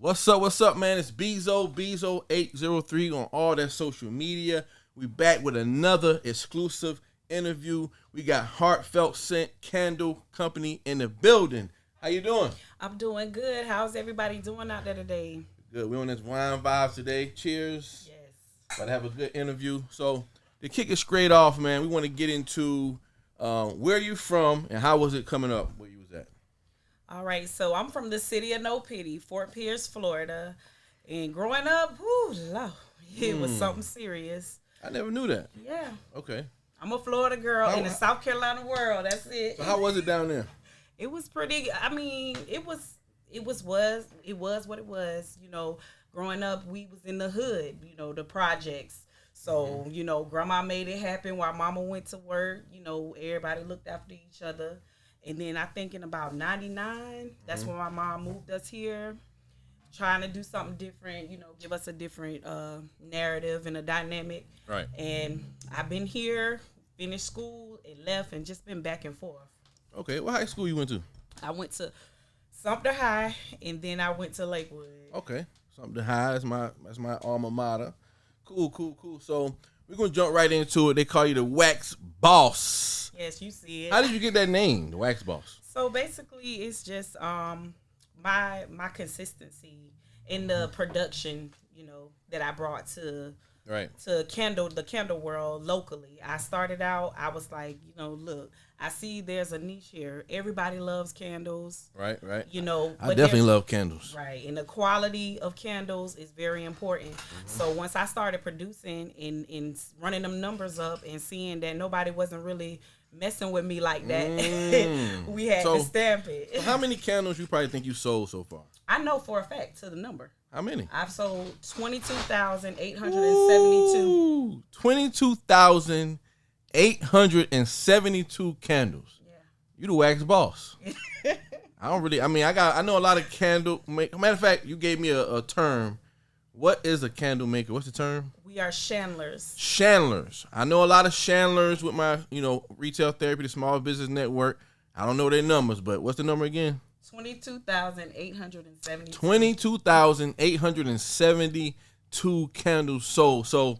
What's up, man? It's Bezo803 on all that social media. We back with another exclusive interview. We got Heartfelt Scent Candle Company in the building. How you doing? I'm doing good. How's everybody doing out there today? Good. We on this wine vibes today. Cheers. Yes. About to have a good interview. So to kick it straight off, man, we want to get into where you from and how was it coming up where you was at? All right, so I'm from the city of No Pity, Fort Pierce, Florida. And growing up, Lord, it was something serious. I never knew that. Yeah. Okay. I'm a Florida girl in the South Carolina world. That's it. So how was it down there? It was pretty, I mean, it was what it was. You know, growing up, we was in the hood, you know, the projects. So, you know, grandma made it happen while mama went to work. You know, everybody looked after each other. And then I think in about 99, that's when my mom moved us here, trying to do something different, you know, give us a different narrative and a dynamic. Right. And I've been here, finished school, and left, and just been back and forth. Okay. What high school you went to? I went to Sumter High, and then I went to Lakewood. Okay. Sumter High is my alma mater. Cool. So we're going to jump right into it. They call you the Wax Boss. Yes, you see it. How did you get that name, the Wax Boss? So basically, it's just my consistency in the production, you know, that I brought to the candle world locally. I started out, I was like, you know, look, I see there's a niche here. Everybody loves candles. Right. You know, I definitely love candles. Right. And the quality of candles is very important. So once I started producing and running them numbers up and seeing that nobody wasn't really messing with me like that, we had to stamp it. So how many candles you probably think you sold so far? I know for a fact to the number. How many? I've sold 22,872. 22,872 candles. Yeah. You the Wax Boss. I know a lot of candle make. Matter of fact, you gave me a term. What is a candle maker? What's the term? We are chandlers. Chandlers. I know a lot of chandlers with my, retail therapy, the small business network. I don't know their numbers, but what's the number again? 22,872. 22,872 candles sold. So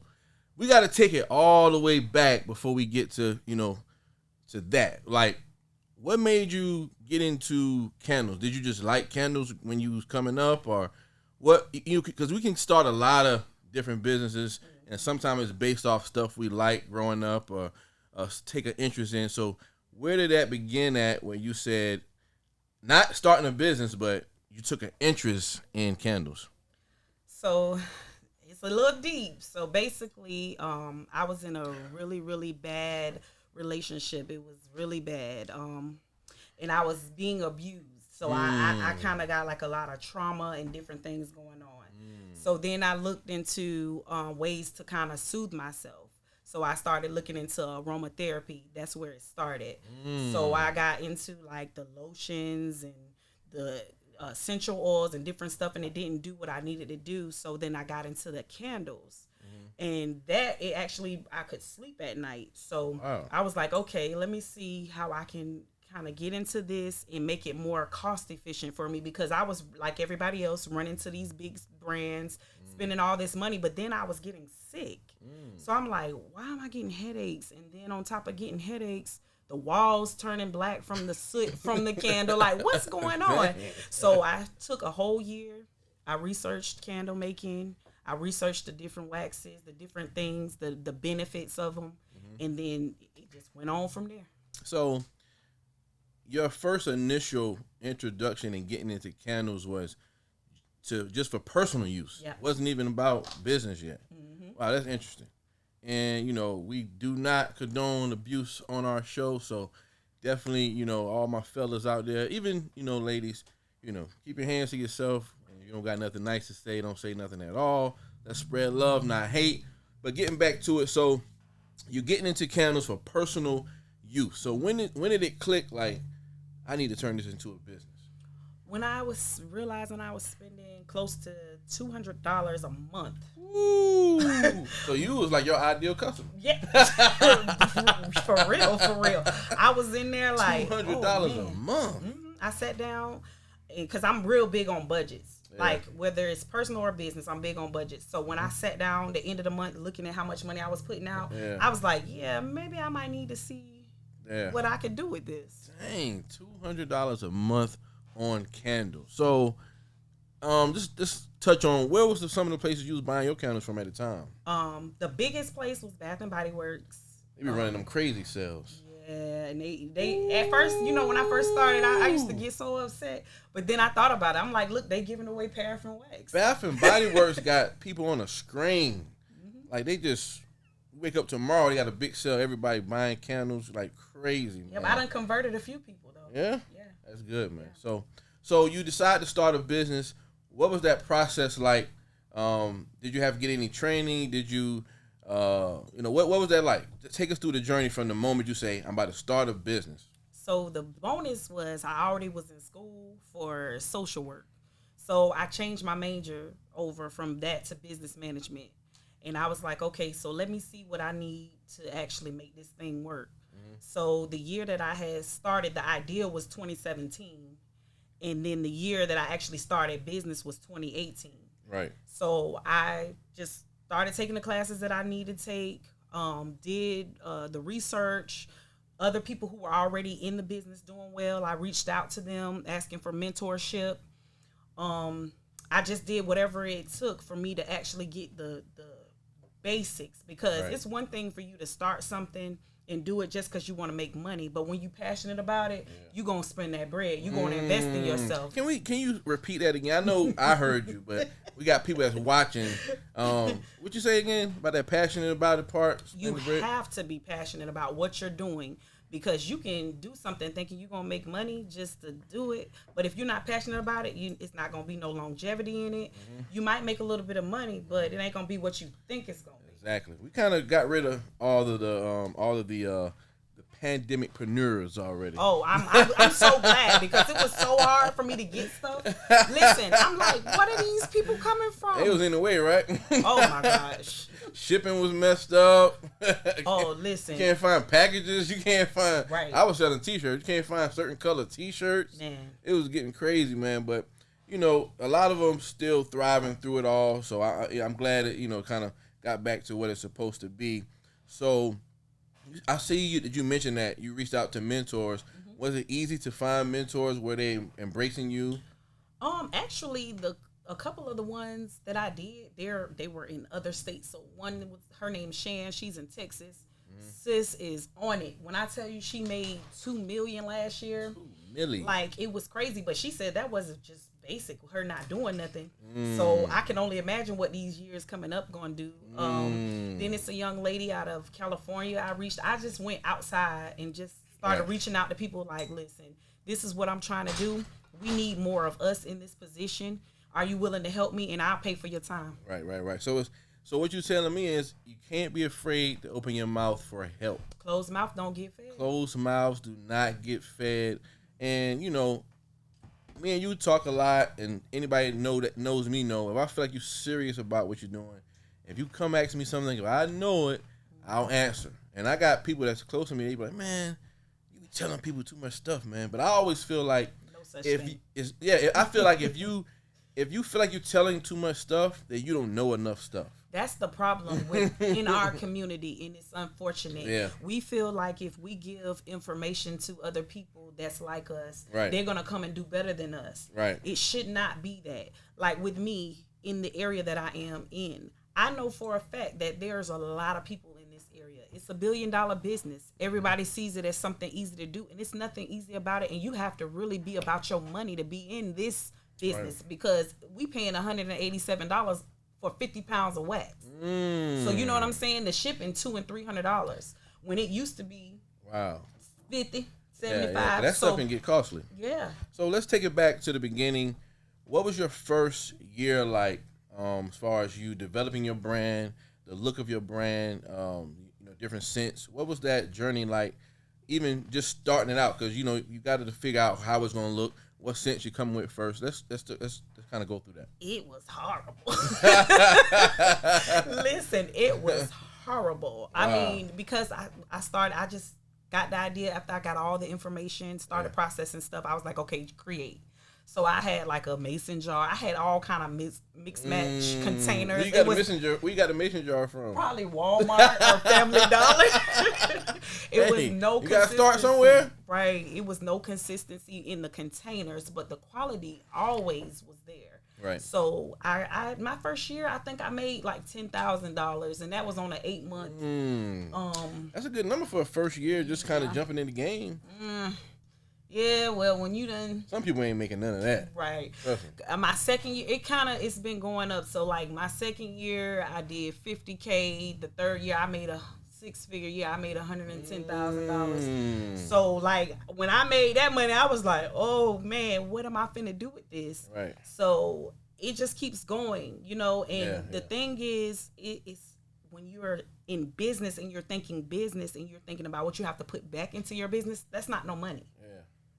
we got to take it all the way back before we get to, to that. Like, what made you get into candles? Did you just like candles when you was coming up, or what? Because we can start a lot of different businesses, and sometimes it's based off stuff we like growing up or take an interest in. So where did that begin at when you said, not starting a business, but you took an interest in candles? So it's a little deep. So basically, I was in a really, really bad relationship. It was really bad. And I was being abused. So I kind of got like a lot of trauma and different things going on. So then I looked into ways to kind of soothe myself. So I started looking into aromatherapy. That's where it started. So I got into like the lotions and the essential oils and different stuff, and it didn't do what I needed to do. So then I got into the candles. And I could sleep at night. So I was like, okay, let me see how I can kind of get into this and make it more cost efficient for me, because I was like everybody else running to these big brands, spending all this money, but then I was getting sick. So I'm like, why am I getting headaches? And then on top of getting headaches, the walls turning black from the soot from the candle. Like, what's going on? So I took a whole year. I researched candle making. I researched the different waxes, the different things, the benefits of them. And then it just went on from there. So your first initial introduction in getting into candles was just for personal use. Yeah. Wasn't even about business yet. Wow, that's interesting. And, we do not condone abuse on our show. So definitely, all my fellas out there, even, ladies, keep your hands to yourself. And if you don't got nothing nice to say, don't say nothing at all. Let's spread love, not hate. But getting back to it, so you're getting into candles for personal use. So when did it click, like, I need to turn this into a business? When I was realizing I was spending close to $200 a month. Ooh. So you was like your ideal customer. Yeah. For real. I was in there like $200 a month. I sat down, because I'm real big on budgets. Like whether it's personal or business, I'm big on budgets. So when I sat down the end of the month looking at how much money I was putting out, I was like, yeah, maybe I might need to see what I could do with this. Dang, $200 a month on candles. So just touch on where was some of the places you was buying your candles from at the time? The biggest place was Bath and Body Works. They be running them crazy sales. Yeah, and they at first, you know, when I first started, I used to get so upset. But then I thought about it. I'm like, look, they giving away paraffin wax. Bath and Body Works got people on a screen. Like they just wake up tomorrow, they got a big sale. Everybody buying candles like crazy. Yeah, I done converted a few people though. Yeah, that's good, man. So you decided to start a business. What was that process like? Did you have to get any training? Did you? What was that like? Take us through the journey from the moment you say, I'm about to start a business. So the bonus was I already was in school for social work. So I changed my major over from that to business management. And I was like, okay, so let me see what I need to actually make this thing work. So the year that I had started, the idea was 2017. And then the year that I actually started business was 2018. Right. So I just started taking the classes that I needed to take, did the research. Other people who were already in the business doing well, I reached out to them asking for mentorship. I just did whatever it took for me to actually get the basics, because it's one thing for you to start something and do it just because you want to make money, but when you're passionate about it, you're going to spend that bread. You're going to invest in yourself. Can you repeat that again? I know I heard you, but we got people that's watching. What you say again about that passionate about it part? You have to be passionate about what you're doing, because you can do something thinking you're going to make money just to do it. But if you're not passionate about it, it's not going to be no longevity in it. You might make a little bit of money, but it ain't going to be what you think it's going to be. Exactly. We kind of got rid of all of the pandemicpreneurs already. Oh, I'm so glad, because it was so hard for me to get stuff. Listen, I'm like, what are these people coming from? It was in the way, right? Oh my gosh. Shipping was messed up. Oh, listen. You can't find packages. You can't find. Right. I was selling T-shirts. You can't find certain color T-shirts. Man. It was getting crazy, man. But a lot of them still thriving through it all. So I'm glad it kind of got back to what it's supposed to be. So I see that you mentioned that you reached out to mentors. Was it easy to find mentors? Were they embracing you? Actually, a couple of the ones that I did, they were in other states. So one was, her name's Shan. She's in Texas. Sis is on it. When I tell you she made $2 million last year, $2 million. Like it was crazy. But she said that wasn't just basic, her not doing nothing. So I can only imagine what these years coming up gonna do. Then it's a young lady out of California. I just went outside and just started reaching out to people like, listen, this is what I'm trying to do. We need more of us in this position. Are you willing to help me? And I'll pay for your time. Right. So what you're telling me is you can't be afraid to open your mouth for help. Closed mouth don't get fed. Closed mouths do not get fed. And me and you talk a lot, and anybody that knows me know if I feel like you're serious about what you're doing, if you come ask me something, if I know it, I'll answer. And I got people that's close to me, they be like, man, you be telling people too much stuff, man. But I always feel like I feel like if you feel like you're telling too much stuff, then you don't know enough stuff. That's the problem in our community, and it's unfortunate. Yeah. We feel like if we give information to other people that's like us, right, they're going to come and do better than us. Right. It should not be that. Like with me, in the area that I am in, I know for a fact that there's a lot of people in this area. It's $1 billion business. Everybody sees it as something easy to do, and it's nothing easy about it, and you have to really be about your money to be in this business, right, because we paying $187 for 50 pounds of wax. So you know what I'm saying? The shipping $200 and $300 when it used to be 50, 75. Yeah. That stuff can get costly. Yeah. So let's take it back to the beginning. What was your first year like, as far as you developing your brand, the look of your brand, different scents? What was that journey like? Even just starting it out, because you got to figure out how it's gonna look. What scents you come with first? Let's kind of go through that. It was horrible. Listen, it was horrible. Wow. I mean, because I just got the idea after I got all the information, started processing stuff. I was like, okay, create. So I had like a mason jar. I had all kind of mix match containers. Where you got a mason jar from? Probably Walmart or Family Dollar. Was no. You gotta start somewhere, right? It was no consistency in the containers, but the quality always was there. Right. So I my first year, I think I made like $10,000, and that was on an 8-month. That's a good number for a first year, just kind of jumping in the game. Yeah, well, when you done... Some people ain't making none of that. Right. My second year, it's been going up. So, like, my second year, I did $50K. The third year, I made a 6-figure year. I made $110,000. So, like, when I made that money, I was like, oh, man, what am I finna do with this? Right. So, it just keeps going, and the thing is, it's when you're in business and you're thinking business and you're thinking about what you have to put back into your business, that's not no money.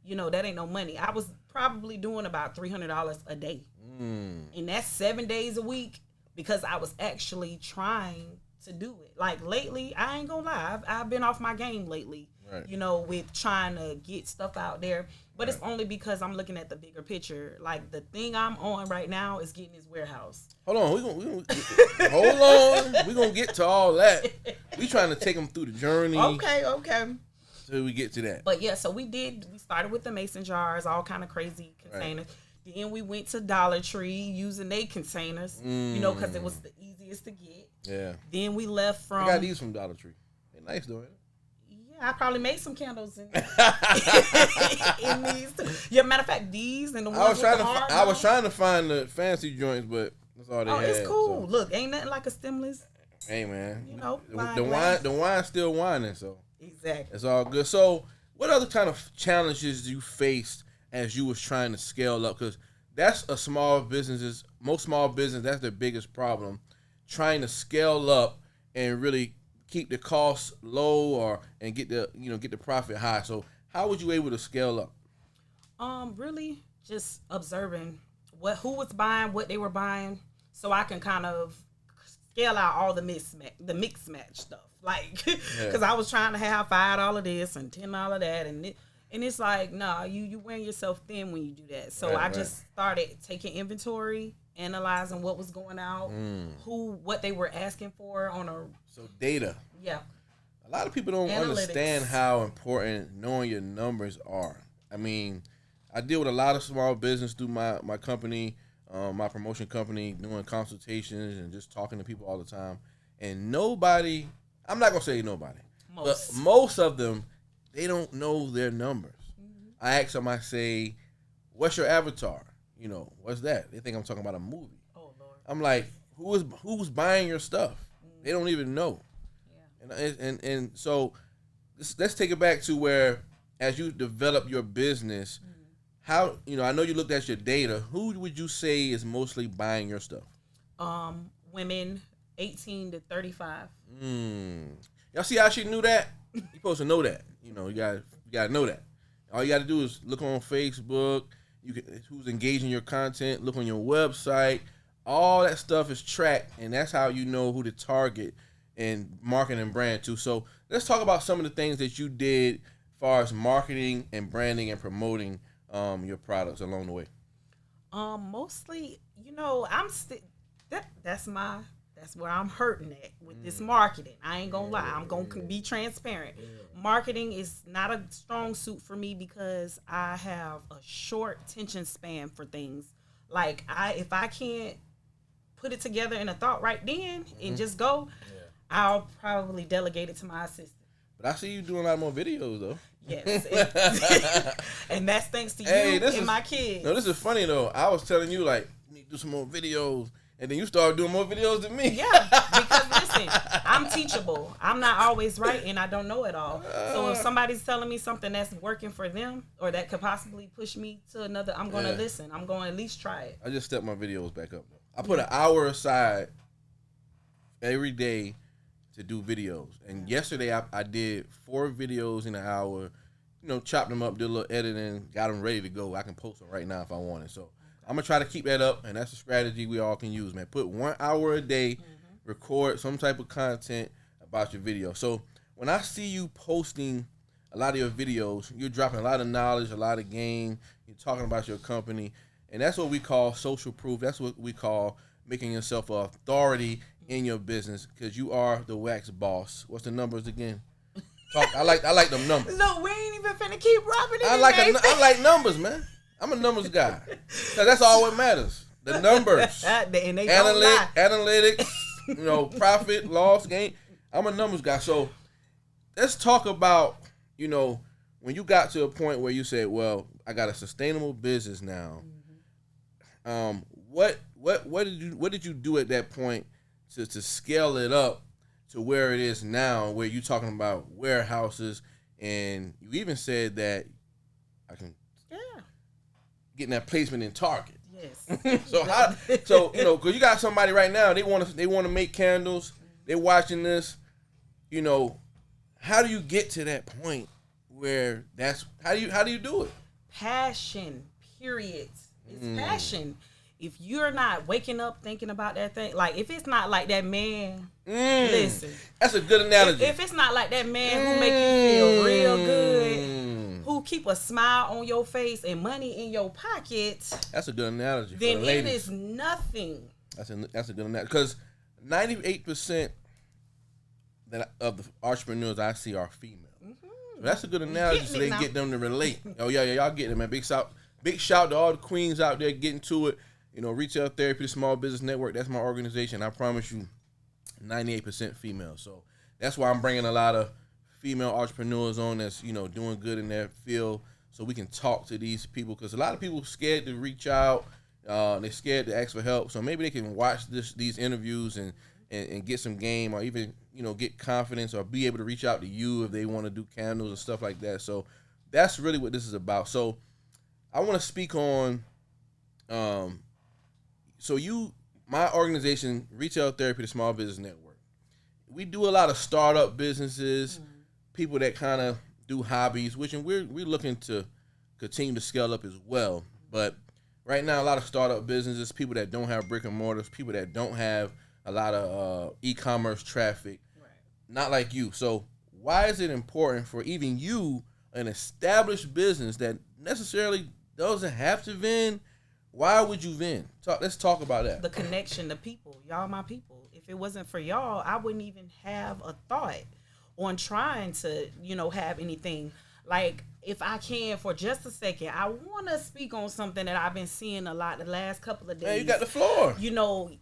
That ain't no money. I was probably doing about $300 a day. And that's 7 days a week because I was actually trying to do it. Like lately, I ain't gonna lie, I've been off my game lately, with trying to get stuff out there. But it's only because I'm looking at the bigger picture. Like the thing I'm on right now is getting this warehouse. Hold on, hold on. We're gonna get to all that. We trying to take them through the journey. Okay. So we get to that. But yeah, so we started with the mason jars, all kind of crazy containers. Right. Then we went to Dollar Tree using their containers, because it was the easiest to get. Yeah. Then we left from... I got these from Dollar Tree. They're nice though, ain't it? Yeah, I probably made some candles in these. Yeah, matter of fact, these and the ones I was trying to find the fancy joints, but that's all they had. Oh, it's cool. So. Look, ain't nothing like a stimulus. Hey, man. The wine's still whining, so... Exactly. It's all good. So, what other kind of challenges you faced as you was trying to scale up? Because that's most small businesses, that's their biggest problem, trying to scale up and really keep the costs low and get the profit high. So, how was you able to scale up? Really just observing who was buying, what they were buying, so I can kind of scale out all the mix match stuff. Like, because I was trying to have $5 this and $10 that, and it's like, no, you wearing yourself thin when you do that. So I just started taking inventory, analyzing what was going out, what they were asking for So data. Yeah. A lot of people don't understand how important knowing your numbers are. I mean, I deal with a lot of small business through my company, my promotion company, doing consultations and just talking to people all the time, and nobody. I'm not going to say nobody, but most of them, they don't know their numbers. I ask them, I say, what's your avatar? What's that? They think I'm talking about a movie. Oh, Lord. I'm like, who's buying your stuff? They don't even know. Yeah. And so let's take it back to where, as you develop your business, how, I know you looked at your data. Who would you say is mostly buying your stuff? Women 18 to 35. Y'all see how she knew that? You're supposed to know that. You gotta know that. All you gotta do is look on Facebook. Who's engaging your content. Look on your website. All that stuff is tracked, and that's how you know who to target and market and brand to. So let's talk about some of the things that you did as far as marketing and branding and promoting your products along the way. Mostly, I'm still that's where I'm hurting at with this marketing. I ain't gonna lie. I'm gonna be transparent. Marketing is not a strong suit for me because I have a short attention span for things. Like if I can't put it together in a thought right then and just go, I'll probably delegate it to my assistant. But I see you doing a lot more videos though. Yes. And that's thanks to you and my kids. No, this is funny though. I was telling you like, you need to do some more videos. And then you started doing more videos than me. Yeah, because listen, I'm teachable. I'm not always right, and I don't know it all. So if somebody's telling me something that's working for them or that could possibly push me to another, I'm going to listen. I'm going to at least try it. I just stepped my videos back up, though. I put an hour aside every day to do videos. And yesterday I did 4 videos in an hour, chopped them up, did a little editing, got them ready to go. I can post them right now if I want it. So I'm going to try to keep that up, and that's a strategy we all can use, man. Put 1 hour a day, record some type of content about your video. So when I see you posting a lot of your videos, you're dropping a lot of knowledge, a lot of game. You're talking about your company, and that's what we call social proof. That's what we call making yourself an authority in your business because you are the wax boss. What's the numbers again? I like them numbers. Look, we ain't even finna keep rubbing it. I like numbers, man. I'm a numbers guy. Cause that's all what matters. The numbers. And they don't lie. Analytics, profit, loss, gain. I'm a numbers guy. So let's talk about, when you got to a point where you said, well, I got a sustainable business now. What did you do at that point to scale it up to where it is now, where you're talking about warehouses, and you even said that I can getting that placement in Target. Yes. So because you got somebody right now, they want to make candles. They're watching this. How do you get to that point where how do you do it? Passion. Period. It's passion. If you're not waking up thinking about that thing, like if it's not like that man, listen. That's a good analogy. If it's not like that man who make you feel real good, who keep a smile on your face and money in your pocket, that's a good analogy. Then for the it is nothing. That's a good analogy because 98% of the entrepreneurs I see are female. So that's a good analogy, so they get them to relate. Oh yeah, y'all get it, man. Big shout to all the queens out there getting to it. Retail Therapy, the Small Business Network, that's my organization. I promise you 98% female. So that's why I'm bringing a lot of female entrepreneurs on that's, doing good in their field so we can talk to these people because a lot of people are scared to reach out. They're scared to ask for help. So maybe they can watch these interviews and get some game or even, get confidence or be able to reach out to you if they want to do candles and stuff like that. So that's really what this is about. So I want to speak on my organization, Retail Therapy, the Small Business Network. We do a lot of startup businesses, people that kind of do hobbies, and we're looking to continue to scale up as well. But right now, a lot of startup businesses, people that don't have brick and mortars, people that don't have a lot of e-commerce traffic, not like you. So why is it important for even you, an established business that necessarily doesn't have to vend? Why would you vend? Let's talk about that. The connection to people. Y'all my people. If it wasn't for y'all, I wouldn't even have a thought on trying to, have anything. Like, if I can, for just a second, I want to speak on something that I've been seeing a lot the last couple of days. Man, you got the floor.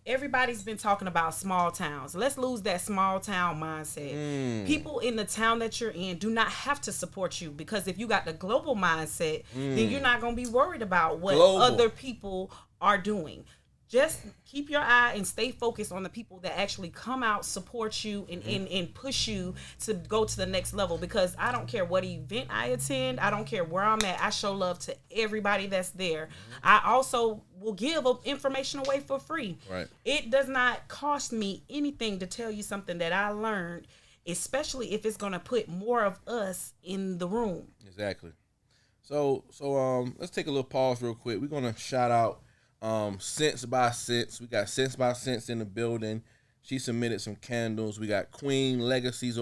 Everybody's been talking about small towns. Let's lose that small town mindset. People in the town that you're in do not have to support you because if you got the global mindset, then you're not going to be worried about what other people are doing. Just keep your eye and stay focused on the people that actually come out, support you, and push you to go to the next level. Because I don't care what event I attend. I don't care where I'm at. I show love to everybody that's there. I also will give information away for free. Right. It does not cost me anything to tell you something that I learned, especially if it's going to put more of us in the room. Exactly. So let's take a little pause real quick. We're going to shout out Sense by Sense. We got Sense by Sense in the building. She submitted some candles. We got Queen Legacy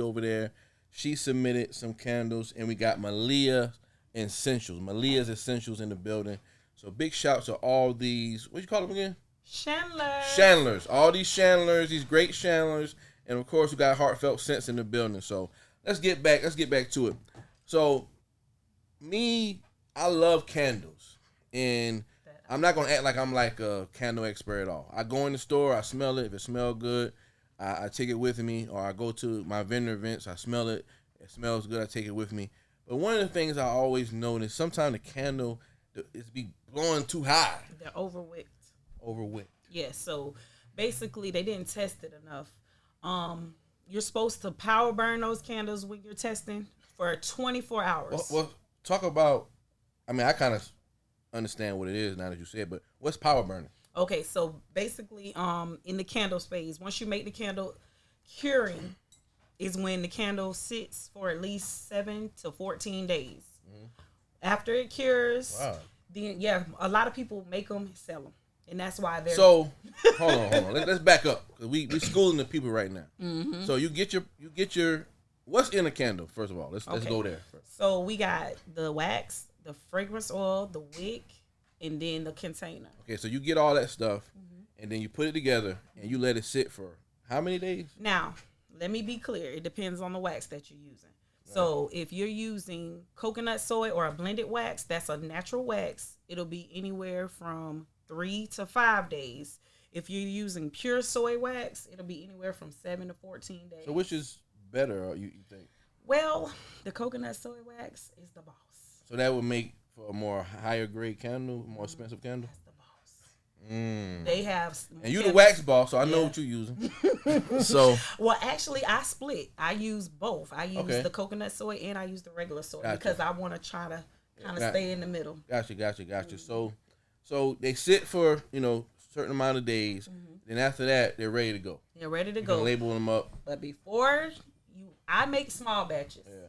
over there. She submitted some candles, and we got Malia's Essentials in the building. So big shout to all these. What you call them again? Chandlers. All these Chandlers, these great Chandlers, and of course we got Heartfelt Sense in the building. So let's get back to it. So I love candles, and I'm not going to act like I'm like a candle expert at all. I go in the store, I smell it. If it smells good, I take it with me. Or I go to my vendor events, I smell it. It smells good, I take it with me. But one of the things I always notice, sometimes the candle is be blowing too high. They're overwicked. Yeah, so basically they didn't test it enough. You're supposed to power burn those candles when you're testing for 24 hours. Well talk about, I kind of understand what it is now that you said, but what's power burning? Okay, so basically, in the candle phase, once you make the candle, curing is when the candle sits for at least 7 to 14 days. After it cures, then a lot of people make them and sell them, and that's why they're. So hold on, let's back up because we schooling the people right now. So you get your what's in a candle? First of all, let's go there first. So we got the wax, the fragrance oil, the wick, and then the container. Okay, so you get all that stuff, and then you put it together, and you let it sit for how many days? Now, let me be clear. It depends on the wax that you're using. So if you're using coconut soy or a blended wax, that's a natural wax. It'll be anywhere from 3 to 5 days. If you're using pure soy wax, it'll be anywhere from 7 to 14 days. So which is better, you think? Well, the coconut soy wax is the boss. So that would make for a more higher grade candle, more expensive candle? That's the boss. They have... And you the wax boss, so I know what you're using. So... Well, actually, I split. I use both. I use the coconut soy and I use the regular soy because I want to try to kind of stay in the middle. Gotcha. So they sit for, certain amount of days. Then after that, they're ready to go. They're ready to you go. Can label them up. But before I make small batches. Yeah.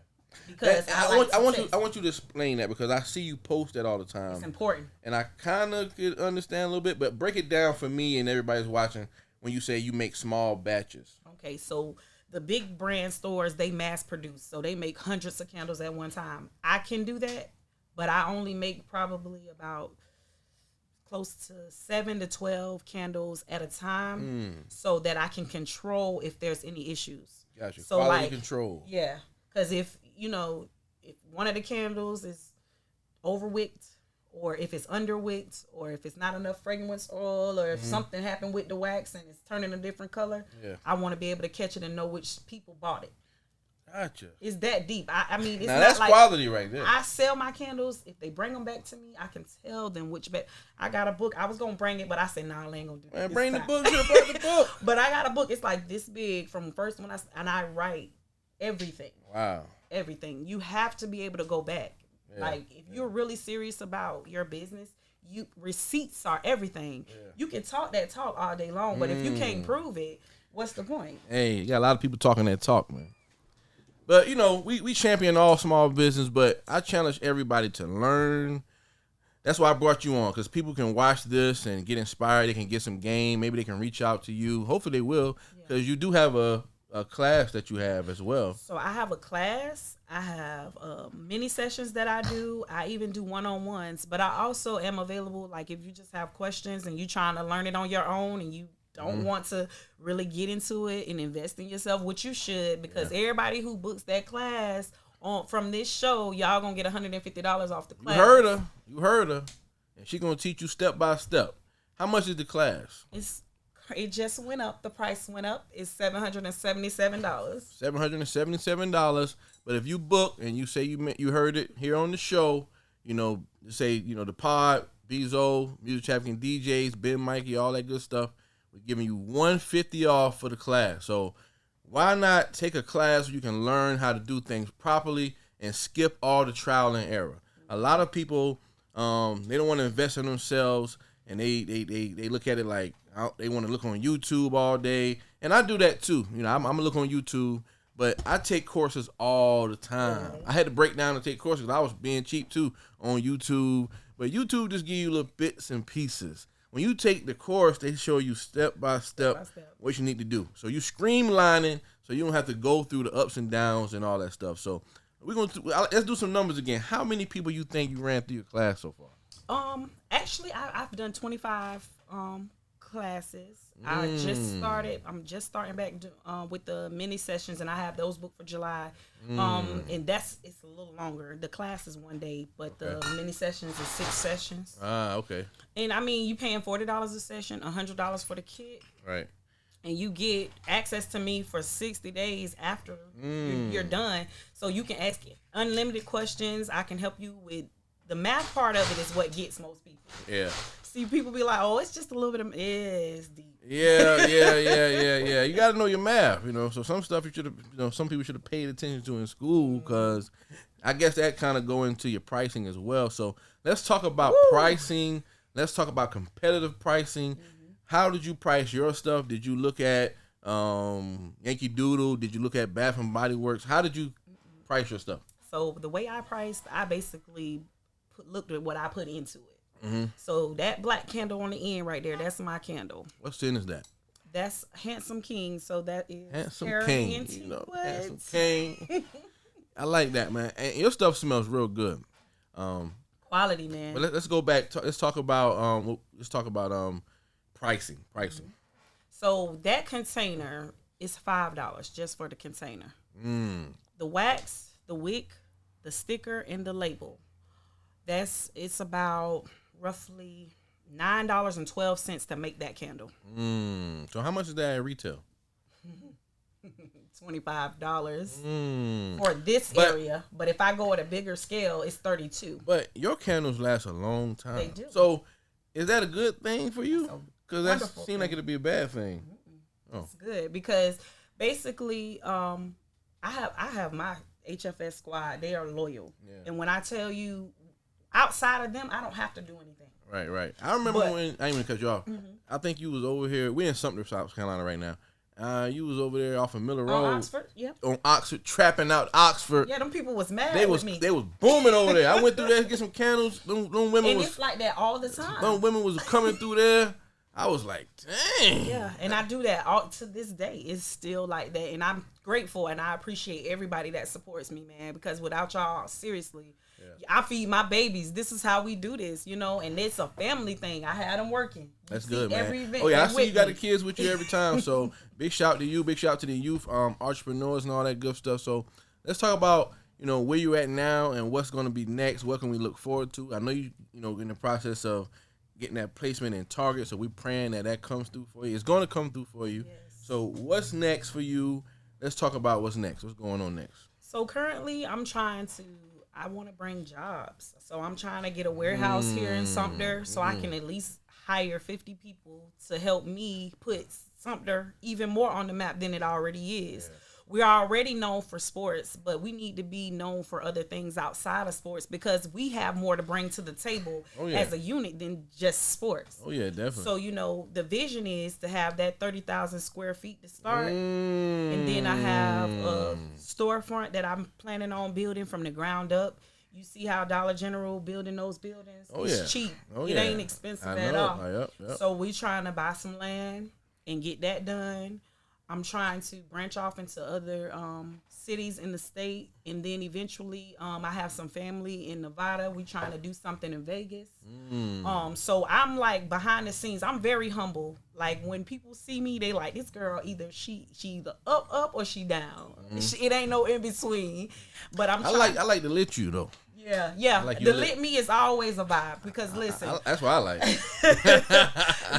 Because I want you to explain that because I see you post that all the time. It's important. And I kind of could understand a little bit, but break it down for me and everybody's watching when you say you make small batches. Okay, so the big brand stores, they mass produce. So they make hundreds of candles at one time. I can do that, but I only make probably about close to 7 to 12 candles at a time so that I can control if there's any issues. Gotcha. So quality control. Yeah. Because if one of the candles is overwicked or if it's underwicked or if it's not enough fragrance oil or if something happened with the wax and it's turning a different color, I want to be able to catch it and know which people bought it. Gotcha. It's that deep. I mean, it's now not that's like quality right there. I sell my candles. If they bring them back to me, I can tell them which batch. I got a book. I was going to bring it, but I said, I ain't going to do that. Bring the book. You brought the book. But I got a book. It's like this big from first when I write everything. Wow. Everything. You have to be able to go back. Yeah. Like if you're really serious about your business, receipts are everything. Yeah. You can talk that talk all day long, but if you can't prove it, what's the point? Hey, you got a lot of people talking that talk, man. But we champion all small business, but I challenge everybody to learn. That's why I brought you on, because people can watch this and get inspired. They can get some game. Maybe they can reach out to you. Hopefully they will, because you do have a class that you have as well. So I have a class. I have mini sessions that I do. I even do one-on-ones, but I also am available. Like if you just have questions and you're trying to learn it on your own and you don't want to really get into it and invest in yourself, which you should, because everybody who books that class from this show, y'all gonna get $150 off the class. You heard her. And she gonna teach you step by step. How much is the class? It just went up. The price went up. It's $777. $777. But if you book and you say you heard it here on the show, say the pod, Bezo, Music Trafficking DJs, Ben, Mikey, all that good stuff. We're giving you $150 off for the class. So why not take a class where you can learn how to do things properly and skip all the trial and error? A lot of people, they don't want to invest in themselves, and they look at it like they want to look on YouTube all day. And I do that too. I'm going to look on YouTube, but I take courses all the time. I had to break down and take courses because I was being cheap too on YouTube. But YouTube just give you little bits and pieces. When you take the course, they show you step by step what you need to do. So you streamlining, so you don't have to go through the ups and downs and all that stuff. So let's do some numbers again. How many people you think you ran through your class so far? Actually, I've done 25 classes. I'm just starting back with the mini sessions, and I have those booked for July. And it's a little longer. The class is 1 day, but the mini sessions is 6 sessions. Okay. And I mean, you paying $40 a session, $100 for the kit. Right. And you get access to me for 60 days after you're done. So you can ask unlimited questions. I can help you with the math part of it is what gets most people. Yeah. See, people be like, "Oh, it's just a little bit of it's deep." Yeah. You got to know your math, So some stuff you should have, some people should have paid attention to in school, because I guess that kind of go into your pricing as well. So let's talk about pricing. Let's talk about competitive pricing. How did you price your stuff? Did you look at Yankee Doodle? Did you look at Bath and Body Works? How did you price your stuff? So the way I priced, I basically looked at what I put into it. So that black candle on the end right there, that's my candle. What scent is that? That's Handsome King. So that is Handsome Karen King. ENT. You know, What? Handsome King. I like that, man. And your stuff smells real good. Quality, man. But let's go back. Let's talk about pricing. Pricing. So that container is $5 just for the container. The wax, the wick, the sticker, and the label. It's about roughly $9.12 to make that candle. So how much is that at retail? $25 for this area, but if I go at a bigger scale, it's $32. But your candles last a long time. They do. So is that a good thing for you? Because that seems like it'd be a bad thing. It's good because basically, I have my HFS squad. They are loyal, and when I tell you, outside of them, I don't have to do anything. Right. I remember when I ain't even cut you off. I think you was over here. We're in Sumter, South Carolina right now. You was over there off of Miller Road. On Oxford, On Oxford, trapping out Oxford. Yeah, them people was mad with me. They was booming over there. I went through there to get some candles. Them women and was it's like that all the time. Them women was coming through there. I was like, dang. Yeah, and I do that all to this day. It's still like that, and I'm grateful and I appreciate everybody that supports me, man. Because without y'all, seriously, I feed my babies. This is how we do this, and it's a family thing. I had them working. That's good, man. Every event, oh yeah, I see you got the kids with you every time. So big shout to you. Big shout to the youth, entrepreneurs and all that good stuff. So let's talk about where you at now and what's going to be next. What can we look forward to? I know you in the process of getting that placement in Target, so we praying that comes through for you. It's going to come through for you. Yes. So what's next for you? Let's talk about what's next. What's going on next? So currently, I want to bring jobs. So I'm trying to get a warehouse here in Sumter so I can at least hire 50 people to help me put Sumter even more on the map than it already is. Yeah. We're already known for sports, but we need to be known for other things outside of sports because we have more to bring to the table as a unit than just sports. Oh, yeah, definitely. So, the vision is to have that 30,000 square feet to start. And then I have a storefront that I'm planning on building from the ground up. You see how Dollar General building those buildings? It's cheap. It ain't expensive at all. Yep. So we're trying to buy some land and get that done. I'm trying to branch off into other cities in the state, and then eventually I have some family in Nevada. We trying to do something in Vegas. So I'm like behind the scenes. I'm very humble. Like when people see me, they like this girl. Either she either up or she down. It ain't no in between. But I like to lit you though. Yeah. Like the lit me is always a vibe because listen, that's what I like.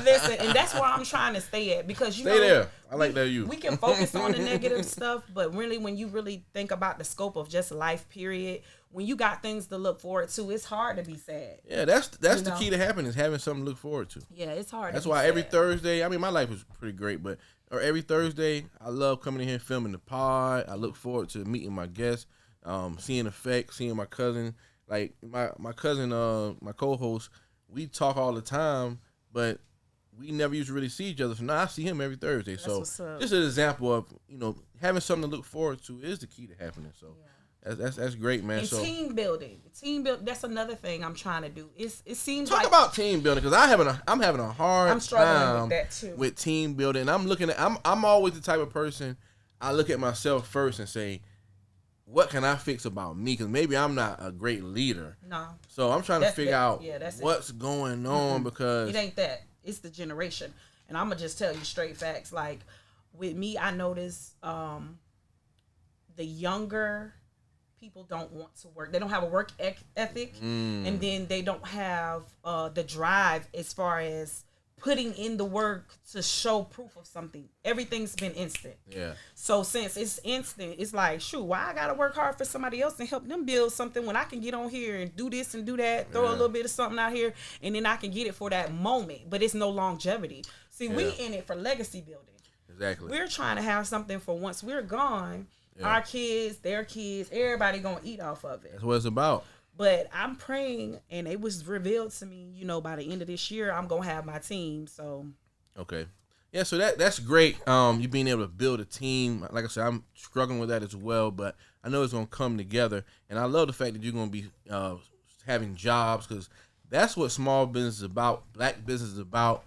Listen, and that's where I'm trying to stay at because stay there. I like that you. We can focus on the negative stuff, but really, when you really think about the scope of just life, period, when you got things to look forward to, it's hard to be sad. Yeah, that's the key to happiness, having something to look forward to. Yeah, it's hard. That's why every Thursday, I mean, my life was pretty great, but every Thursday, I love coming in here and filming the pod. I look forward to meeting my guests. Seeing Effect, seeing my cousin, like my cousin, my co-host, we talk all the time, but we never used to really see each other. So now I see him every Thursday. So just an example of having something to look forward to is the key to happiness. So that's great, man. And team building, that's another thing I'm trying to do. It seems talk about team building because I'm having a hard time with that too. With team building. I'm always the type of person I look at myself first and say, what can I fix about me? Because maybe I'm not a great leader. No. So I'm trying to figure out what's going on because it ain't that. It's the generation. And I'm going to just tell you straight facts. Like, with me, I notice the younger people don't want to work. They don't have a work ethic. And then they don't have the drive as far as putting in the work to show proof of something. Everything's been instant. Yeah. So since it's instant, it's like, shoot, why I gotta work hard for somebody else and help them build something when I can get on here and do this and do that, throw a little bit of something out here, and then I can get it for that moment. But it's no longevity. See, we in it for legacy building. Exactly. We're trying to have something for once we're gone, our kids, their kids, everybody gonna eat off of it. That's what it's about. But I'm praying, and it was revealed to me, by the end of this year, I'm going to have my team, so. Okay. Yeah, so that's great, you being able to build a team. Like I said, I'm struggling with that as well, but I know it's going to come together. And I love the fact that you're going to be having jobs because that's what small business is about, black business is about.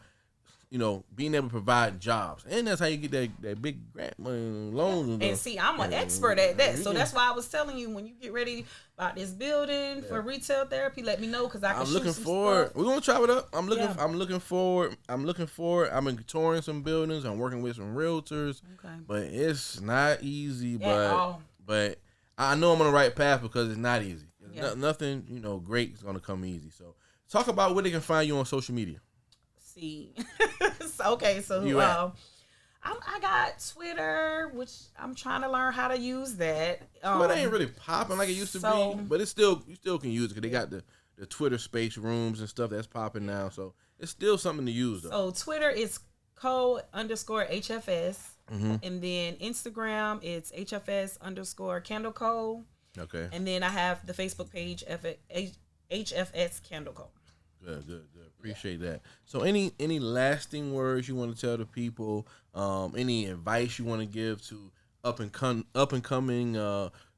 being able to provide jobs, and that's how you get that big grant money and loans. And see, I'm an expert at that, so that's why I was telling you when you get ready about this building for retail therapy, let me know because I can. I'm looking forward. We're gonna chop it up. I'm looking forward. I'm been touring some buildings. I'm working with some realtors. Okay. But it's not easy. But I know I'm on the right path because it's not easy. Nothing great is gonna come easy. So talk about where they can find you on social media. See, I got Twitter, which I'm trying to learn how to use that. But it ain't really popping like it used to be. But it's still you still can use it because they got the Twitter space rooms and stuff that's popping now. So it's still something to use though. So Twitter is co_HFS, and then Instagram it's HFS_Candle Co. Okay. And then I have the Facebook page HFS Candle Co. Good. Appreciate that. So any lasting words you want to tell the people? Any advice you want to give to up and coming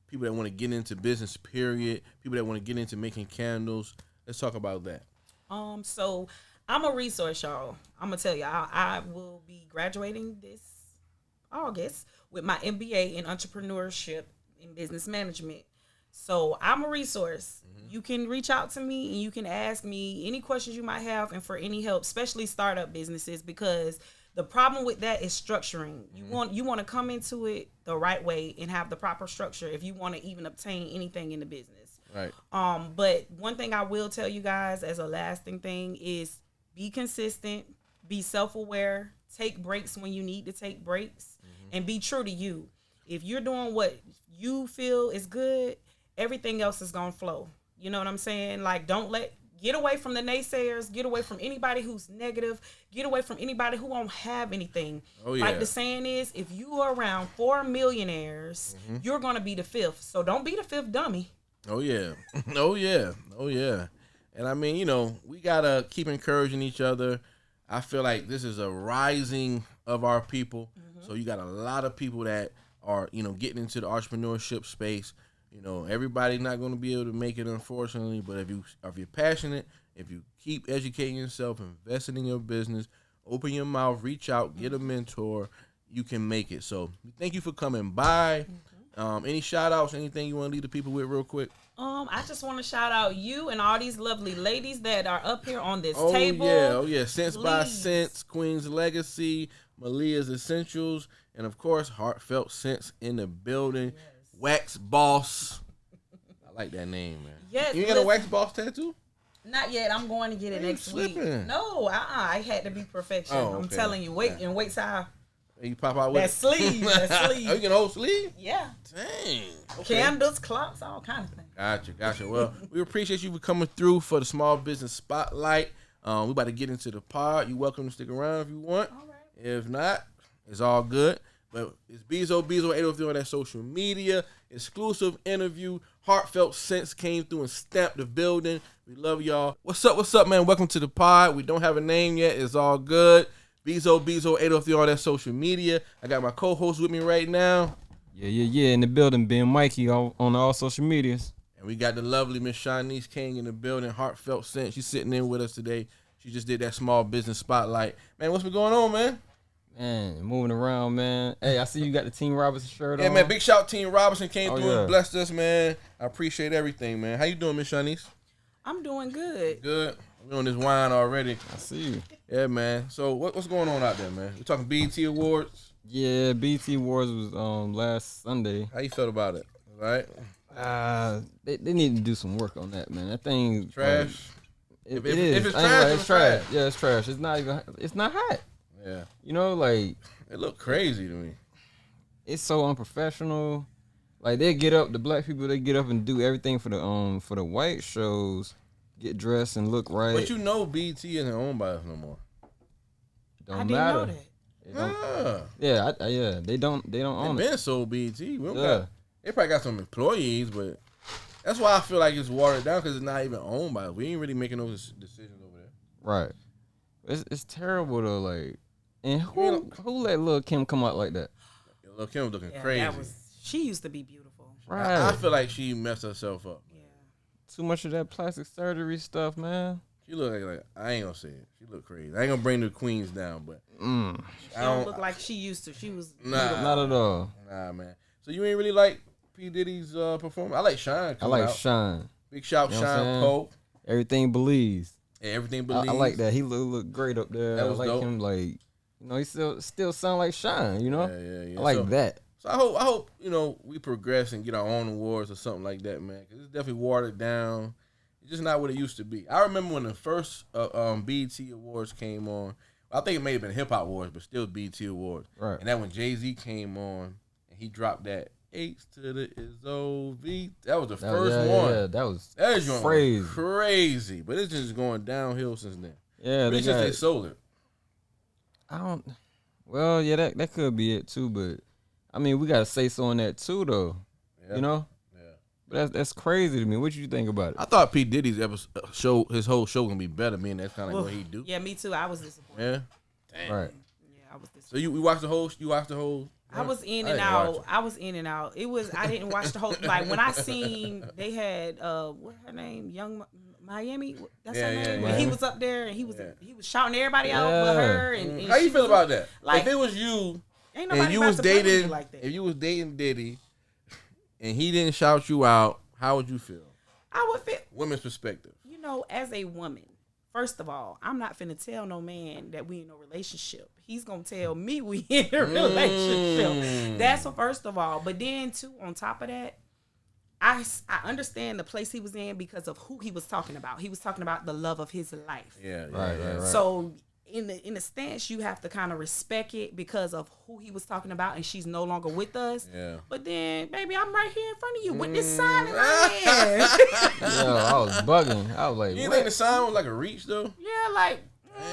people that want to get into business, period, people that want to get into making candles? Let's talk about that. So I'm a resource, y'all. I'm gonna tell you, I will be graduating this August with my MBA in entrepreneurship and business management. So I'm a resource. You can reach out to me and you can ask me any questions you might have and for any help, especially startup businesses, because the problem with that is structuring. You want to come into it the right way and have the proper structure if you want to even obtain anything in the business. Right. But one thing I will tell you guys as a lasting thing is be consistent, be self-aware, take breaks when you need to take breaks, and be true to you. If you're doing what you feel is good, everything else is going to flow. You know what I'm saying? Like, get away from the naysayers, get away from anybody who's negative, get away from anybody who won't have anything. Oh, yeah. Like the saying is, if you are around 4 millionaires, you're going to be the fifth. So don't be the fifth dummy. Oh, yeah. Oh, yeah. And I mean, we got to keep encouraging each other. I feel like this is a rising of our people. So you got a lot of people that are, getting into the entrepreneurship space. Everybody's not going to be able to make it, unfortunately. But if you're passionate, if you keep educating yourself, investing in your business, open your mouth, reach out, get a mentor, you can make it. So thank you for coming by. Any shout outs, anything you want to leave the people with real quick? I just want to shout out you and all these lovely ladies that are up here on this table. Oh yeah. Sense by Sense, Queen's Legacy, Malia's Essentials, and of course, Heartfelt Sense in the building. Yes. Wax Boss. I like that name, man. Yes. You ain't got a Wax Boss tattoo? Not yet. I'm going to get it next week. No, I had to be perfection. Oh, okay. I'm telling you. Wait till you pop out with that sleeve. Oh, you get a whole sleeve? Yeah. Dang. Okay. Candles, clocks, all kinds of things. Gotcha. Well, we appreciate you for coming through for the Small Business Spotlight. We about to get into the pod. You're welcome to stick around if you want. All right. If not, it's all good. But it's Bezo 803 on that social media. Exclusive interview. Heartfelt Sense came through and stamped the building. We love y'all. What's up, man? Welcome to the pod. We don't have a name yet. It's all good. Bezo 803 on that social media. I got my co-host with me right now. Yeah. In the building, being Mikey on all social medias. And we got the lovely Miss Shanice King in the building. Heartfelt Sense. She's sitting in with us today. She just did that Small Business Spotlight. Man, what's been going on, man? Man, moving around, man. Hey, I see you got the Team Robinson shirt on. Yeah, man, big shout out Team Robinson came through and blessed us, man. I appreciate everything, man. How you doing, Miss Shanice? I'm doing good. Good. We're on this wine already. I see you. Yeah, man. So what's going on out there, man? We're talking BET Awards. Yeah, BET Awards was last Sunday. How you felt about it? All right. They need to do some work on that, man. That thing trash. It is. If it's trash, it's trash. Yeah, it's trash. It's not hot. Yeah. Like it looked crazy to me. It's so unprofessional. Like the black people, they get up and do everything for the white shows, get dressed and look right. But BET isn't owned by us no more. Don't matter. Yeah. They don't own it. They been sold BET. They probably got some employees, but that's why I feel like it's watered down because it's not even owned by us. We ain't really making those decisions over there. Right. It's terrible though. Like, and who let Lil' Kim come out like that? Lil' Kim was looking crazy. She used to be beautiful. Right. I feel like she messed herself up. Yeah. Too much of that plastic surgery stuff, man. She look like I ain't gonna say it. She look crazy. I ain't gonna bring the queens down, but She don't look like she used to. She was Not at all. Nah, man. So you ain't really like P Diddy's performance? I like Shine. I like out. Shine. Big shout, You know Shine Pope. Everything believes. Yeah, everything believes. I like that. He look great up there. That I was like dope. him. Like, you know, he still sound like Shine. You know. Yeah. I like that. So I hope we progress and get our own awards or something like that, man. Cause it's definitely watered down. It's just not what it used to be. I remember when the first BET Awards came on. I think it may have been Hip Hop Awards, but still BET Awards. Right. And that when Jay-Z came on and he dropped that H to the Izzo-V. That was the first one. Yeah, that was crazy. Crazy. But it's just going downhill since then. Yeah, Since they sold it. Well, yeah, that could be it too, but I mean, we gotta say so on that too, though. Yeah. You know. Yeah. But that's crazy to me. What you think about it? I thought P. Diddy's his whole show gonna be better. Man, that's kind of like what he do. Yeah, me too. I was disappointed. Yeah. Damn. Right. Yeah, I was disappointed. So you watched the whole? You watched the whole? I was in I and didn't watch out. I was in and out. I didn't watch the whole. Like when I seen they had what her name, Young Miami. That's her name. When he was up there and he was shouting everybody out with her. And how you feel about that? Like, if it was you, ain't nobody and you about was to play with me dating, like that. if you was dating Diddy, and he didn't shout you out, how would you feel? I would feel. Women's perspective. You know, as a woman, first of all, I'm not finna tell no man that we in a relationship. He's gonna tell me we in a relationship. That's first of all. But then too, on top of that, I understand the place he was in because of who he was talking about. He was talking about the love of his life. Yeah. Right. So in the stance, you have to kind of respect it because of who he was talking about, and she's no longer with us. Yeah. But then, baby, I'm right here in front of you with this sign in my hand. Yo, I was bugging. I was like, You what? think the sign was like a reach though? Yeah, like.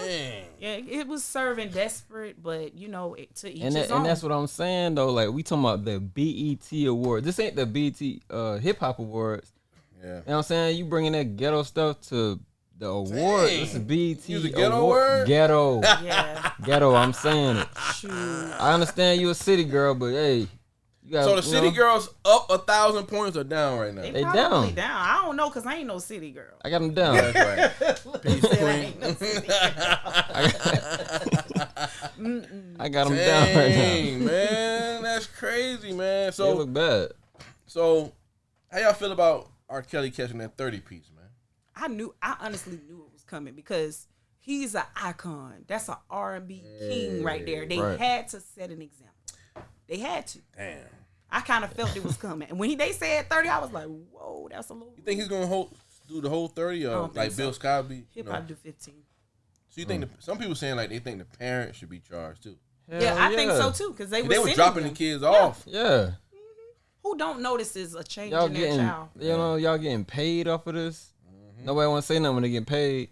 Dang. Yeah, it was serving desperate, but to each And his own. that's what I'm saying though. Like we talking about the BET Awards. This ain't the BET Hip Hop Awards. Yeah. You know what I'm saying? You bringing that ghetto stuff to the award. This is BET Use a ghetto award. word? Ghetto. Yeah, Ghetto. I'm saying it. shoot. I understand you a city girl, but hey, you got. So the city girls up 1,000 points or down right now? They down. probably down. I don't know, cause I ain't no city girl. I got them down. That's right. Peace, Said I queen. ain't no city I got them down right now. Dang, man, that's crazy, man. They So, look bad. how y'all feel about R. Kelly catching that 30 piece, man? I honestly knew it was coming because he's an icon. That's an R&B king right there. They Right. had to set an example. They had to. Damn. I kind of felt it was coming, and when they said 30, I was like, "Whoa, that's a little." You think he's gonna do the whole 30 I or don't like think Bill so. Cosby? He'll probably do 15. So you think some people saying like they think the parents should be charged too? Yeah, Hell I think so too, because they They were were dropping the kids off. Yeah. Who don't notice is a change Y'all in their getting, child. y'all getting paid off of this. Nobody want to say nothing when they get paid.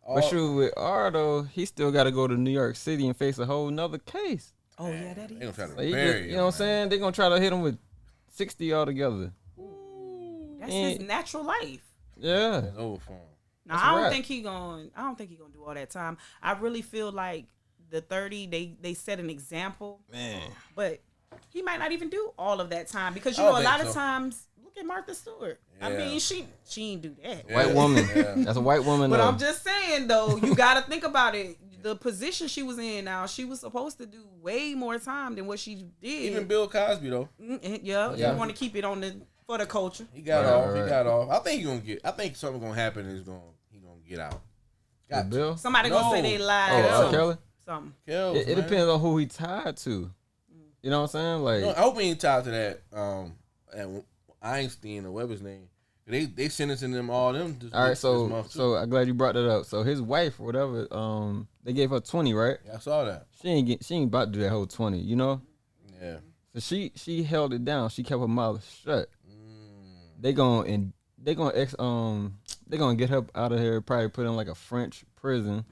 All- But shoot, with R though, he still got to go to New York City and face a whole nother case. Oh yeah, that They gonna is. try to Like, bury you know what I'm saying? They're gonna try to hit him with 60 altogether. That's his natural life. Yeah. It's over for him. Now That's I don't right. think he gonna do all that time. I really feel like the 30 they set an example, Man. but he might not even do all of that time because I don't a lot think of so. times look at Martha Stewart. I Yeah. mean she ain't do that. Yeah. White woman. Yeah. That's a white woman. But though. I'm just saying though, you got to think about it. The position she was in now, she was supposed to do way more time than what she did. Even Bill Cosby though, Yeah, Yeah. you want to keep it on for the culture. he got Right, off. right. He got off. I think I think something gonna happen. He gonna get out. With Bill. Somebody gonna say they Oh, lied. R. Kelly. Something. Kills, It man. depends on who he tied to. You know what I'm saying? Like, You know, I hope he ain't tied to that. And Einstein or whatever his name. They sentencing them all them. This, all right, this so month, too. so I'm glad you brought that up. So his wife or whatever, they gave her 20, right? Yeah, I saw that. She ain't about to do that whole 20, you know? Yeah. So she held it down. She kept her mouth shut. Mm. They gonna get her out of here. Probably put in like a French prison,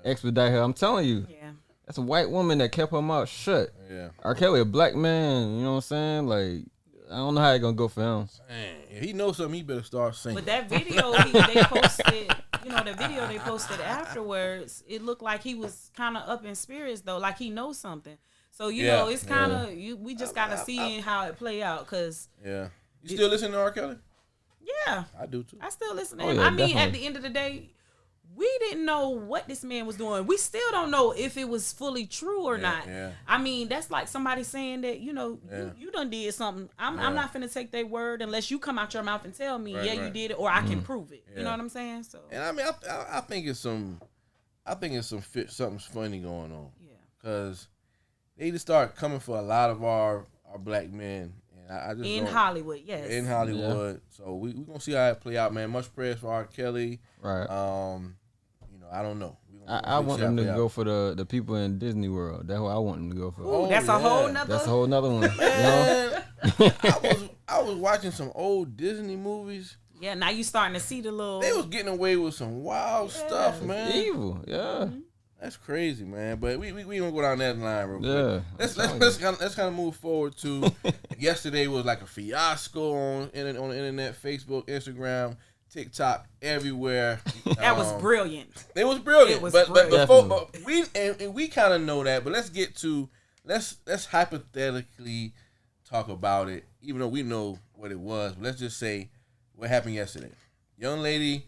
expedite her. I'm telling you, Yeah. that's a white woman that kept her mouth shut. Yeah. R. Kelly, a black man. You know what I'm saying? Like, I don't know how it gonna go for him. Dang. If he knows something, he better start singing. But that video they posted, the video they posted afterwards, it looked like he was kind of up in spirits though, like he knows something. So it's kind of we just gotta see how it play out, cause Yeah. You still listening to R. Kelly? yeah, I do too. I still listen to Oh, him. yeah, I mean, at definitely. the end of the day, we didn't know what this man was doing. We still don't know if it was fully true or not. Yeah. I mean, that's like somebody saying that, you done did something. I'm not finna take their word unless you come out your mouth and tell me, you did it, or I can prove it. You know what I'm saying? So. And I mean, I think it's something funny going on. Yeah. Because they just start coming for a lot of our black men. I just in Hollywood, yes. In Hollywood. Yeah. So we gonna see how it play out, man. Much prayers for R. Kelly. Right. I don't know. I want them to go for the people in Disney World. That's what I want them to go for. Ooh, that's a whole nother. That's a whole nother one. Man, I was watching some old Disney movies. Yeah, now you starting to see the little. They was getting away with some wild stuff, man. Evil, yeah. Mm-hmm. That's crazy, man. But we gonna go down that line real quick. Yeah. Let's kind of move forward to yesterday was like a fiasco on the internet, Facebook, Instagram, TikTok, everywhere. That was brilliant. It was brilliant. It was but brilliant. we kind of know that. But let's hypothetically talk about it, even though we know what it was. But let's just say what happened yesterday. Young lady,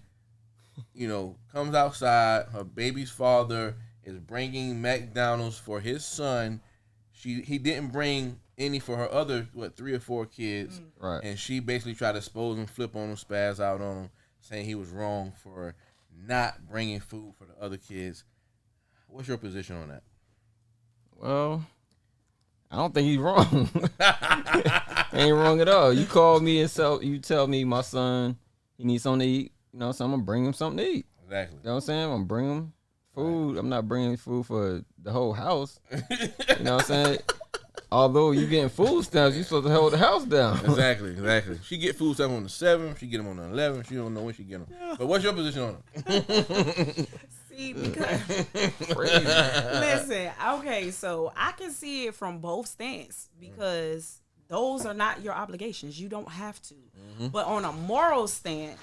comes outside. Her baby's father is bringing McDonald's for his son. He didn't bring any for her other 3 or 4 kids. Right. And she basically tried to expose him, flip on him, spaz out on him, saying he was wrong for not bringing food for the other kids. What's your position on that? Well, I don't think he's wrong. Ain't wrong at all. You call me and you tell me my son he needs something to eat. So I'm gonna bring him something to eat. Exactly. You know what I'm saying? I'm gonna bring him food. Right. I'm not bringing food for the whole house. You know what I'm saying? Although you getting food stamps, you supposed to hold the house down. Exactly. She get food stamps on the 7th. She get them on the 11th. She don't know when she get them. But what's your position on it? See, because listen, okay, so I can see it from both stands because those are not your obligations. You don't have to. Mm-hmm. But on a moral stance,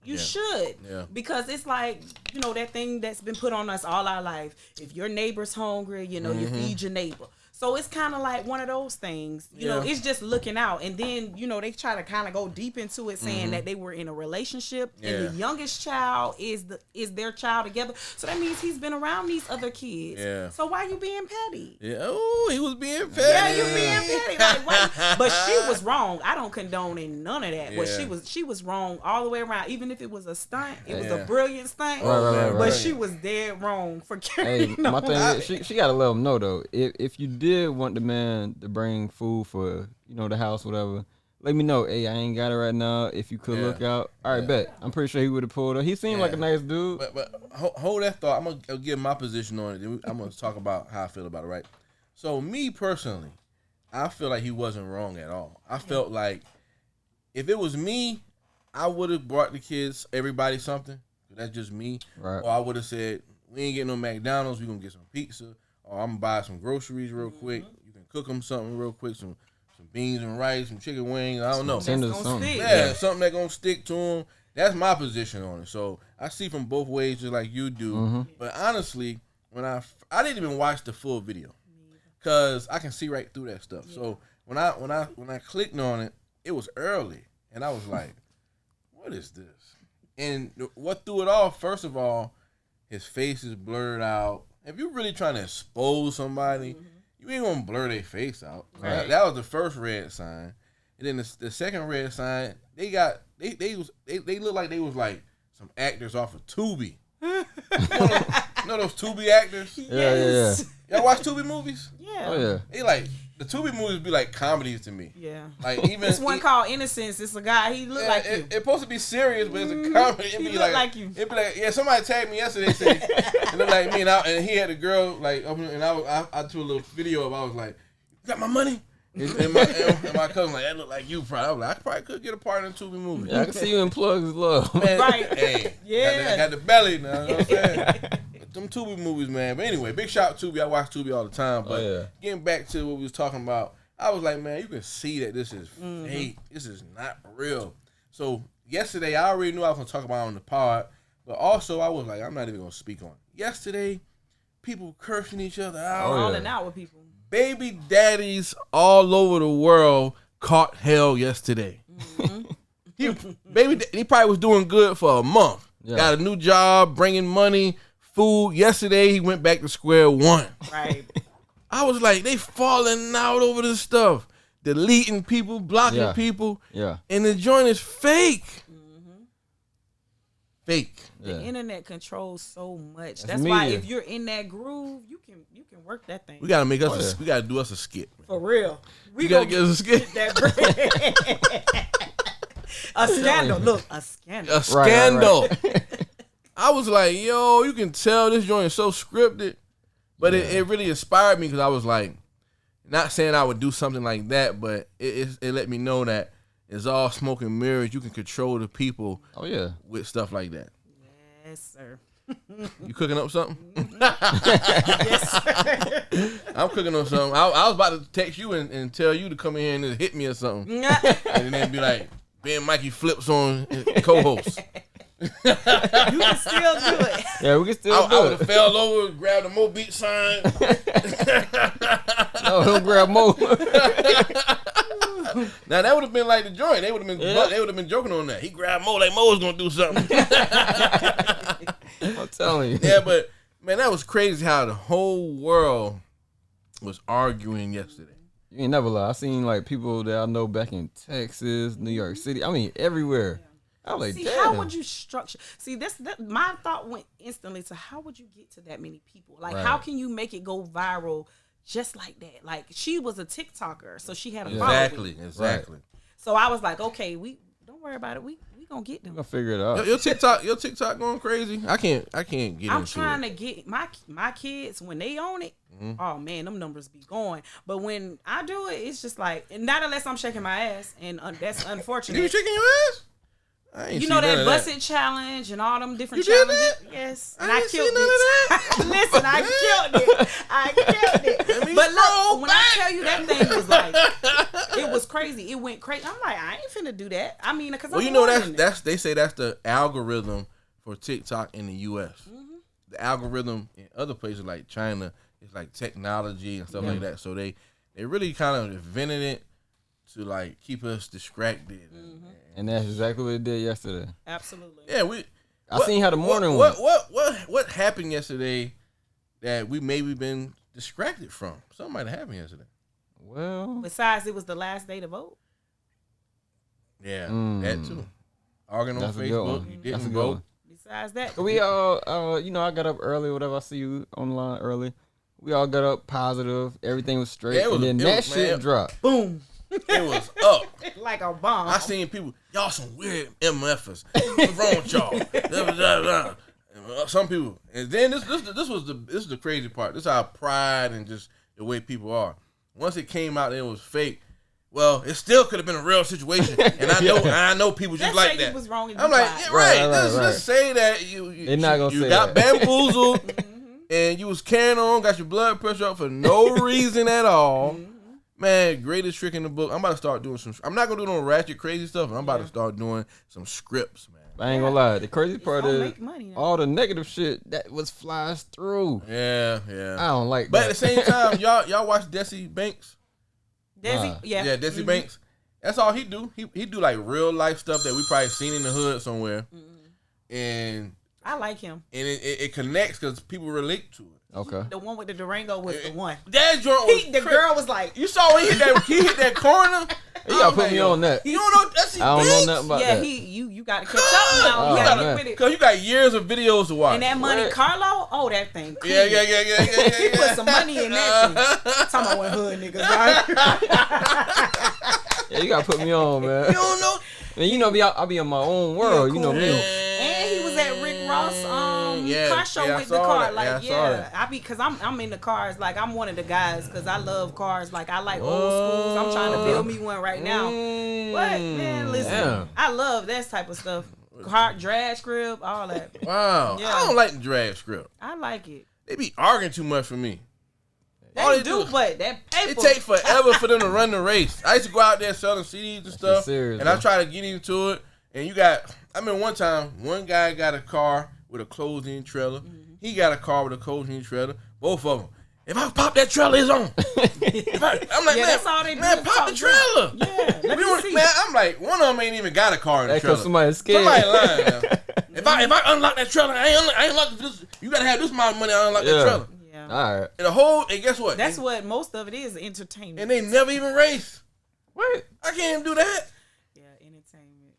you should. Yeah. Because it's like, that thing that's been put on us all our life. If your neighbor's hungry, you feed your neighbor. So it's kind of like one of those things. You know, it's just looking out. And then, they try to kind of go deep into it saying that they were in a relationship. Yeah. And the youngest child is their child together. So that means he's been around these other kids. Yeah. So why you being petty? Yeah. Oh, he was being petty. Yeah, you being petty. Like, why? But she was wrong. I don't condone in none of that. Yeah. But she was wrong all the way around. Even if it was a stunt, it was a brilliant stunt. Right. But she was dead wrong for carrying on. My thing is, she got to let him know, though. If you did want the man to bring food for the house, whatever, let me know. Hey, I ain't got it right now. If you could look out, all right, bet. I'm pretty sure he would have pulled up. He seemed like a nice dude. But hold that thought. I'm gonna give my position on it. Then I'm gonna talk about how I feel about it. Right. So me personally, I feel like he wasn't wrong at all. I felt like if it was me, I would have brought the kids, everybody something. That's just me. Right. Or I would have said, we ain't getting no McDonald's. We gonna get some pizza. Or I'm gonna buy some groceries real quick. You can cook them something real quick, some beans and rice, some chicken wings. I don't know. Something. Something that gonna stick to them. That's my position on it. So I see from both ways, just like you do. Mm-hmm. But honestly, when I didn't even watch the full video, cause I can see right through that stuff. Yeah. So when I clicked on it, it was early, and I was like, "What is this?" And what threw it off? First of all, his face is blurred out. If you're really trying to expose somebody, you ain't gonna blur their face out. Right. That was the first red sign, and then the second red sign, they look like they was like some actors off of Tubi. You know those Tubi actors? Yes. Yeah. Y'all watch Tubi movies? Yeah. Oh yeah. They like the Tubi movies be like comedies to me. Yeah. Like even this one called Innocence. It's a guy. He look like you. It's supposed to be serious, but it's a comedy. It he be look like you. It be like somebody tagged me yesterday. Said it looked like me, and he had a girl like, and I took a little video of. I was like, "You got my money?" and my cousin like, "That look like you." Probably. I was like, I probably could get a part in a Tubi movie. Yeah, I can see you in Plugs Love. Man, right? Hey, yeah. I got the belly now. You know what I'm saying? Them Tubi movies, man. But anyway, big shout out to Tubi. I watch Tubi all the time. But getting back to what we was talking about, I was like, man, you can see that this is fake. This is not real. So yesterday, I already knew I was going to talk about it on the pod. But also, I was like, I'm not even going to speak on it. Yesterday, people cursing each other out. Falling out with people. Baby daddies all over the world caught hell yesterday. Mm-hmm. He probably was doing good for a month. got a new job, bringing money, food. Yesterday, he went back to square one. Right. I was like, they falling out over this stuff. Deleting people, blocking people. Yeah. And the joint is fake. Fake. The internet controls so much. That's why media. if you're in that groove, you can work that thing. We gotta make us. We gotta do us a skit. For real. We gotta get us a skit. That bread. A scandal. Look, a scandal. A scandal. Right. I was like, yo, you can tell this joint is so scripted, but it really inspired me because I was like, not saying I would do something like that, but it let me know that it's all smoke and mirrors. You can control the people. Oh yeah. With stuff like that. Yes, sir. You cooking up something? Yes, sir. I'm cooking up something. I was about to text you and tell you to come in here and just hit me or something, and then be like, Ben Mikey flips on co-host. You can still do it. Yeah, we can still I do would it. have fell over, grabbed the Mo Beat sign. No, he'll grab more. Now that would have been like the joint. They would have been they would have been joking on that. He grabbed Mo like Mo was gonna do something. I'm telling you. Yeah, but man, that was crazy how the whole world was arguing yesterday. You ain't never lie. I seen like people that I know back in Texas, New York City. I mean, everywhere. I was like, See, damn. how would you structure? See, my thought went instantly to how would you get to that many people? Like, how can you make it go viral just like that? Like, she was a TikToker, so she had a following. Exactly. Right. So I was like, okay, we don't worry about it. We gonna get them. I'm gonna figure it out. Your TikTok going crazy. I can't get I'm into trying it. to get my kids when they own it. Oh man, them numbers be going. But when I do it, it's just like, not unless I'm shaking my ass, and that's unfortunate. You shaking your ass? I ain't You see know none that of busted challenge and all them different You did challenges. that? Yes, I and I ain't killed seen none of that. it. Listen, I killed it. I killed it. Let me But scroll look, when I tell you that thing was like, it was crazy. It went crazy. I'm like, I ain't finna do that. I mean, because Well, you know that's they say that's the algorithm for TikTok in the U.S. The algorithm in other places like China is like technology and stuff like that. So they really kind of invented it to like keep us distracted. And that's exactly what it did yesterday. Absolutely. Yeah, I seen how the morning what happened yesterday that we maybe been distracted from? Something might have happened yesterday. Well, Besides, it was the last day to vote. Yeah, that too. Arguing on that's a good Facebook, one. you That's a didn't good vote. one. Besides that, We all, you know, I got up early, whatever. I see you online early. We all got up positive. Everything was straight. Yeah, and then that shit dropped. boom, It was up. like a bomb. I seen people, y'all some weird MFers. What's wrong with y'all? Blah, blah, blah. Some people, and then this is the crazy part. This is how pride and just the way people are. Once it came out, that it was fake. Well, it still could have been a real situation, and I know people just like that. Was wrong I'm like, yeah, right. Just say that They're not gonna you say got that. bamboozled, and you was carrying on, got your blood pressure up for no reason at all. Man, greatest trick in the book. I'm about to start doing some. I'm not gonna do no ratchet crazy stuff. I'm about to start doing some scripts, man. I ain't gonna lie. The crazy part gonna is make money now. all the negative shit that was flies through. Yeah. I don't like But that. at the same time, y'all watch Desi Banks? Desi, yeah, Desi Banks. That's all he do. He do like real life stuff that we probably seen in the hood somewhere, and I like him. it connects because people relate to it. Okay. The one with the Durango was the one. That joint was The girl was like, you saw when he hit that corner. You gotta put me on that. You don't know Desi I don't know Banks? nothing about yeah, that. you got to catch up now. Oh, You got to man. get with it. Cause you got years of videos to watch. And that Monte What? Carlo, oh, that thing. Cool. Yeah. He put some money in that thing. Talking about what hood niggas, right? Yeah, you gotta put me on, man. You don't know. And you know me, I'll be in my own world. You know me. And he was at Rick Ross car show I with the saw car. that. Like, I saw that. I be because I'm into cars. Like, I'm one of the guys because I love cars. Like, I like old schools. I'm trying to build me one right now. What, man? Listen, Damn. I love that type of stuff. Car drag script, all that. Wow. Yeah. I don't like the drag script. I like it. They be arguing too much for me. All They they do, do- but that paper. It takes forever for them to run the race. I used to go out there selling CDs and stuff, serious, and I bro. try to get into it. And I mean, one time, one guy got a car with a closed-in trailer. He got a car with a closed-in trailer. Both of them. If I pop that trailer, it's on. I'm like, Yeah, man, that's all they do man, is pop talk the trailer. Yeah, let We me don't- see. Man, I'm like, one of them ain't even got a car in the That's trailer. because somebody's scared. Somebody lying now. If I unlock that trailer, I ain't unlock this. You gotta have this amount of money to unlock that trailer. Yeah. All right. And guess what? That's what most of it is, entertainment. And they never even race. What? I can't even do that. Yeah, entertainment.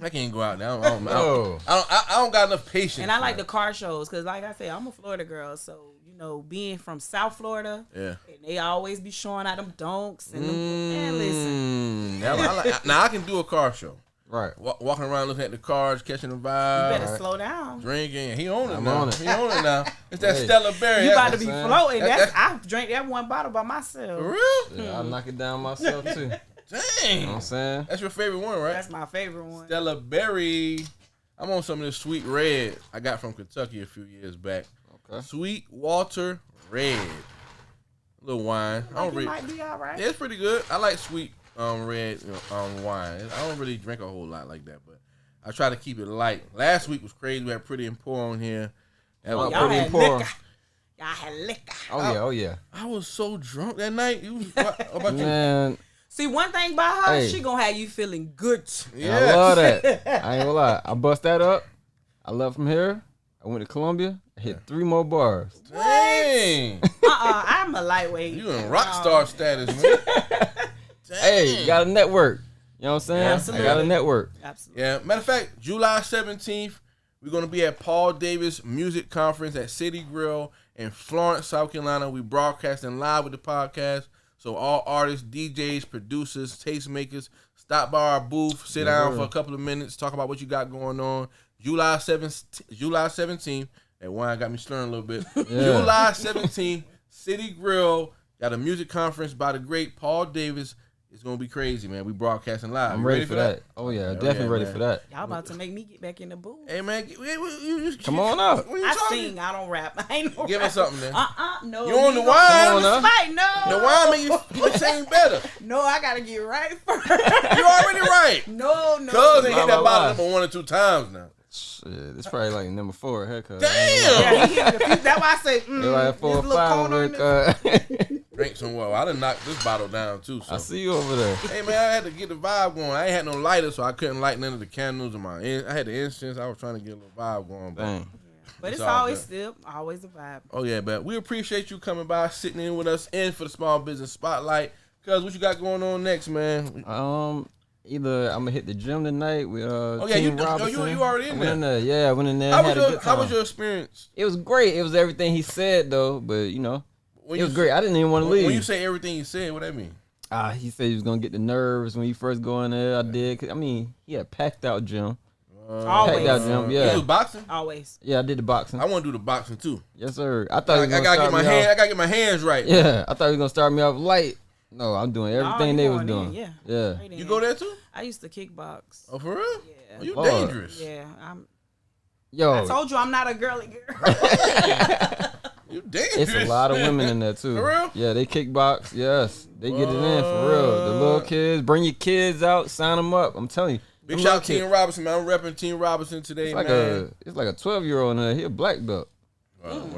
I can't go out there. I don't got enough patience. And I like the car shows because, like I said, I'm a Florida girl, so being from South Florida, and they always be showing out them donks and man, listen. Now I can do a car show. Right. Walking around looking at the cars, catching the vibe. You better slow down. Drinking. He on it I'm now. on it. He on it now. It's that Stella Berry. You about to be saying. floating. I drank that one bottle by myself. For real? Yeah, I'll knock it down myself too. Dang. You know what I'm saying? That's your favorite one, right? That's my favorite one. Stella Berry. I'm on some of this sweet red I got from Kentucky a few years back. Okay. Sweet Walter Red. A little wine. Might be all right. Yeah, it's pretty good. I like sweet red wine. I don't really drink a whole lot like that, but I try to keep it light. Last week was crazy. We had Pretty and Poor on here. That was Y'all Pretty had and Poor. liquor. Y'all had liquor. Oh yeah. I was so drunk that night. What about you? Man, See, one thing about her, Hey. she gonna have you feeling good. I love that. I ain't gonna lie. I bust that up. I left from here. I went to Columbia. I hit 3 more bars. Dang. I'm a lightweight. You in rock star status, man. Dang. Hey, you got a network. You know what I'm saying? Absolutely. I got a network. Absolutely. Yeah, matter of fact, July 17th, we're going to be at Paul Davis Music Conference at City Grill in Florence, South Carolina. We broadcasting live with the podcast. So all artists, DJs, producers, tastemakers, stop by our booth, sit down for a couple of minutes, talk about what you got going on. July 17th, that wine got me slurring a little bit. Yeah. July 17th, City Grill, got a music conference by the great Paul Davis. It's going to be crazy, man. We broadcasting live. I'm You ready for that. Oh yeah, definitely ready man. for that. Y'all about to make me get back in the booth. Hey, man, Come on up. What you I talking? sing, I don't rap. I ain't no Give us something, then. No. You on the gonna wine? put me on the spot. No. The wine make you sing better. No, I gotta get right first. You already right. No. Cuz they hit that Blah, bottle blah. number 1 or 2 times now. Shit, it's probably like number 4 haircut. Damn. Yeah, he hit the few, that's why I say, Like 4 or this little 5 corner in haircut. Drink some water. I done knocked this bottle down too. So. I see you over there. Hey man, I had to get the vibe going. I ain't had no lighter, so I couldn't light none of the candles in I had the incense. I was trying to get a little vibe going. But Dang. But it's all always good. still always a vibe. Oh yeah, but we appreciate you coming by, sitting in with us, in for the Small Business Spotlight. Cuz what you got going on next, man? Either I'm gonna hit the gym tonight with yeah, Team you Robinson. already in I went there. Yeah, I went in there. How Had a good time. was your experience? It was great. It was everything he said though, but When it was great. I didn't even want to leave. When you say everything you said, what that mean? He said he was gonna get the nerves when you first go in there. I did. I mean, he had packed out gym. Always. Packed out gym. You Yeah, was boxing? Always. yeah. I did the boxing. I want to do the boxing too. Yes, sir. I thought he I was gonna gotta start get my me hand. off. I gotta get my hands right. Yeah, I thought he was gonna start me off light. No, I'm doing everything you they was going in, doing. yeah. Yeah. Straight You in. go there too? I used to kickbox. Oh, for real? Yeah. Oh, you Lord. dangerous. Yeah. Yo, I told you I'm not a girly girl. You dangerous. it's a lot of women in there too. For real? Yeah, they kickbox. Yes, they get it in for real. The little kids, bring your kids out, sign them up. I'm telling you. Big them shout little out to Team kids- Robinson, man. I'm repping Team Robinson today, man. It's like a 12-year-old in there. He a black belt.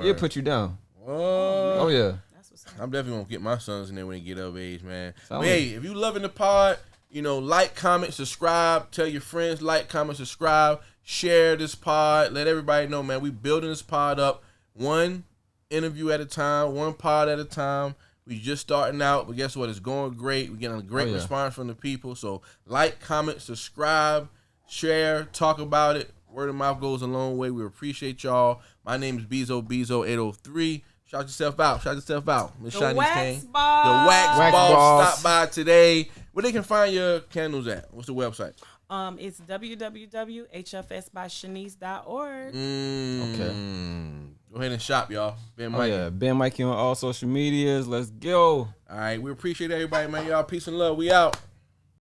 He'll put you down. Oh yeah. That's what's up. I'm definitely gonna get my sons in there when they get of age, man. Tell But me. hey, if you loving the pod, like, comment, subscribe. Tell your friends, like, comment, subscribe. Share this pod. Let everybody know, man. We building this pod up one interview at a time, one pod at a time. We just starting out, but guess what? It's going great. We're getting a great yeah. response from the people. So like, comment, subscribe, share, talk about it. Word of mouth goes a long way. We appreciate y'all. My name is Bezo803. Shout yourself out. Shout yourself out. Miss The Shanice Wax Kane. Boss. The Wax Wax Boss. Boss. Stop by today. Where they can find your candles at? What's the website? It's www.hfsbyshanice.org. Okay. Go ahead and shop, y'all. Ben Oh Mikey. yeah. Ben Mikey on all social medias. Let's go. All right. We appreciate everybody, man. Y'all peace and love. We out.